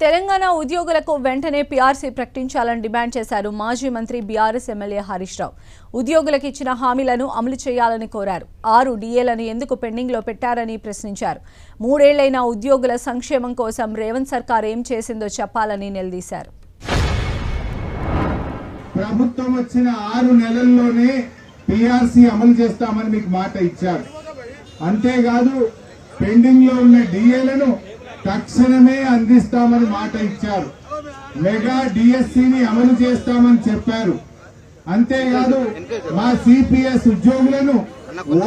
తెలంగాణ ఉద్యోగులకు వెంటనే పీఆర్సీ ప్రకటించాలని డిమాండ్ చేశారు మాజీ మంత్రి బీఆర్ఎస్ ఎమ్మెల్యే హరీష్ రావు. ఉద్యోగులకు ఇచ్చిన హామీలను అమలు చేయాలని కోరారు. 6 డిఏలను ఎందుకు పెండింగ్లో పెట్టారని ప్రశ్నించారు. 3 ఏళ్లైన ఉద్యోగుల సంక్షేమం కోసం రేవంత్ సర్కార్ ఏం చేసిందో చెప్పాలని నిలదీశారు. ప్రభుత్వం వచ్చిన 6 నెలల్లోనే పీఆర్సీ అమలు చేస్తామని మీకు మాట ఇచ్చారు. అంతేకాదు పెండింగ్ లో ఉన్న డిఏలను తక్షణమే అందిస్తామని మాట ఇచ్చారు. మెగా డిఎస్సిని అమలు చేస్తామని చెప్పారు. అంతేకాదు మా సిపిఎస్ ఉద్యోగులను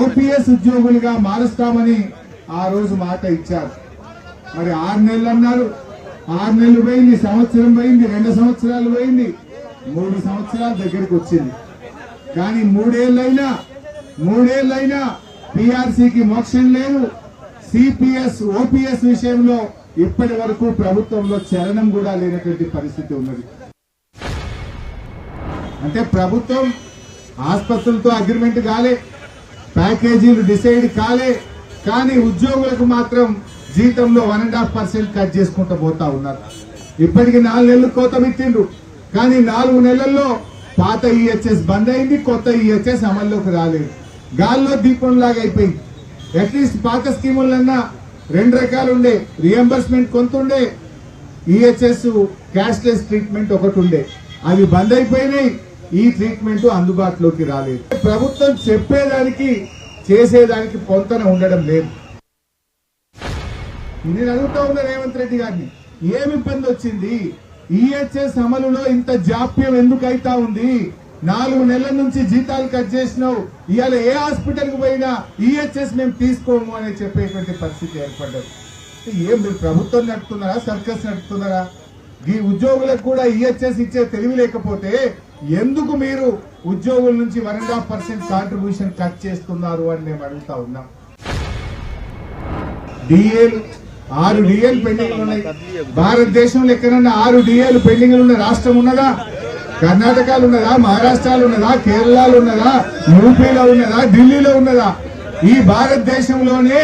ఓపీఎస్ ఉద్యోగులుగా మారుస్తామని ఆ రోజు మాట ఇచ్చారు. మరి 6 నెలలు అన్నారు. 6 నెలలు పోయింది, సంవత్సరం పోయింది, 2 సంవత్సరాలు పోయింది, 3 సంవత్సరాల దగ్గరికి వచ్చింది. కానీ 3 ఏళ్లైనా పీఆర్సీకి మోక్షం లేదు. సిపిఎస్ ఓపీఎస్ విషయంలో ఇప్పటి వరకు ప్రభుత్వంలో చలనం కూడా లేనటువంటి పరిస్థితి ఉన్నది. అంటే ప్రభుత్వం ఆసుపత్రులతో అగ్రిమెంట్ కాలే, ప్యాకేజీలు డిసైడ్ కాలే, కానీ ఉద్యోగులకు మాత్రం జీతంలో 1.5% కట్ చేసుకుంటూ పోతా ఉన్నారు. ఇప్పటికి 4 నెలలు కోత పెట్టిండ్రు. కానీ 4 నెలల్లో పాత ఈహెచ్ఎస్ బంద్ అయింది, కొత్త ఈహెచ్ఎస్ అమల్లోకి రాలేదు. గాల్లో దీపంలాగా అయిపోయింది. అట్లీస్ట్ పాత స్కీములన్నా 2 రకాలు ఉండే, రియంబర్స్మెంట్ కొంత ఉండే, ఈహెచ్ఎస్ క్యాష్లెస్ ట్రీట్మెంట్ ఒకటి ఉండే. అవి బంద్ అయిపోయినాయి. ఈ ట్రీట్మెంట్ అందుబాటులోకి రాలేదు. ప్రభుత్వం చెప్పేదానికి చేసేదానికి పొంతన ఉండడం లేదు. నేను అడుగుతా ఉన్నా రేవంత్ రెడ్డి గారిని, ఏమి ఇబ్బంది వచ్చింది? ఈహెచ్ఎస్ అమలులో ఇంత జాప్యం ఎందుకు అయితా ఉంది? 4 నెలల నుంచి జీతాలు కట్ చేసినావు. ఇవాళ ఏ హాస్పిటల్ కు పోయినా ఈహెచ్ఎస్ మేము తీసుకోము అని చెప్పేటువంటి పరిస్థితి ఏర్పడ్డది. ఏం మీరు ప్రభుత్వం నడుపుతున్నారా, సర్కస్ నడుపుతున్నారా? ఈ ఉద్యోగులకు కూడా ఈహెచ్ఎస్ ఇచ్చే తెలివి లేకపోతే ఎందుకు మీరు ఉద్యోగుల నుంచి 1.5% కాంట్రిబ్యూషన్ కట్ చేస్తున్నారు అని మేము అడుగుతా ఉన్నాం. డిఏలు 6 డిఏలు పెండింగ్ ఉన్నాయి. భారతదేశంలో ఎక్కడన్నా 6 డిఏలు పెండింగ్ ఉన్న రాష్ట్రం ఉన్నదా? కర్ణాటకలో ఉన్నదా, మహారాష్ట్రలో ఉన్నదా, కేరళలో ఉన్నదా, యూపీలో ఉన్నదా, ఢిల్లీలో ఉన్నదా? ఈ భారతదేశంలోనే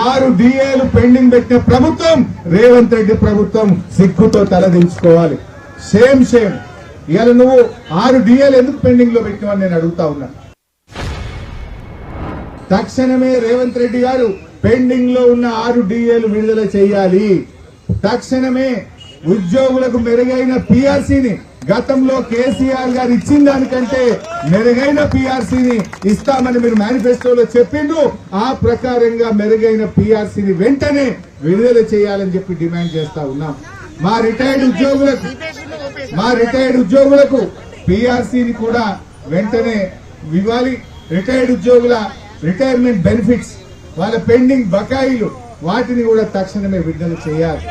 6 డిఏలు పెండింగ్ పెట్టిన ప్రభుత్వం రేవంత్ రెడ్డి ప్రభుత్వం. సిగ్గుతో తలదించుకోవాలి. సేమ్ ఇవాళ నువ్వు 6 డిఏలు ఎందుకు పెండింగ్ లో పెట్టినావని నేను అడుగుతా ఉన్నా. తక్షణమే రేవంత్ రెడ్డి గారు పెండింగ్ లో ఉన్న 6 డిఏలు విడుదల చేయాలి. తక్షణమే ఉద్యోగులకు మెరుగైన పీఆర్సీని, గతంలో కేసీఆర్ గారు ఇచ్చిన దానికంటే మెరుగైన పీఆర్సీని ఇస్తామని మీరు మేనిఫెస్టోలో చెప్పిండ్రు. ఆ ప్రకారంగా మెరుగైన పీఆర్సీని వెంటనే విడుదల చేయాలని చెప్పి డిమాండ్ చేస్తా ఉన్నాం. మా రిటైర్డ్ ఉద్యోగులకు పీఆర్సీని కూడా వెంటనే ఇవ్వాలి. రిటైర్డ్ ఉద్యోగుల రిటైర్మెంట్ బెనిఫిట్స్, వాళ్ళ పెండింగ్ బకాయిలు, వాటిని కూడా తక్షణమే విడుదల చేయాలి.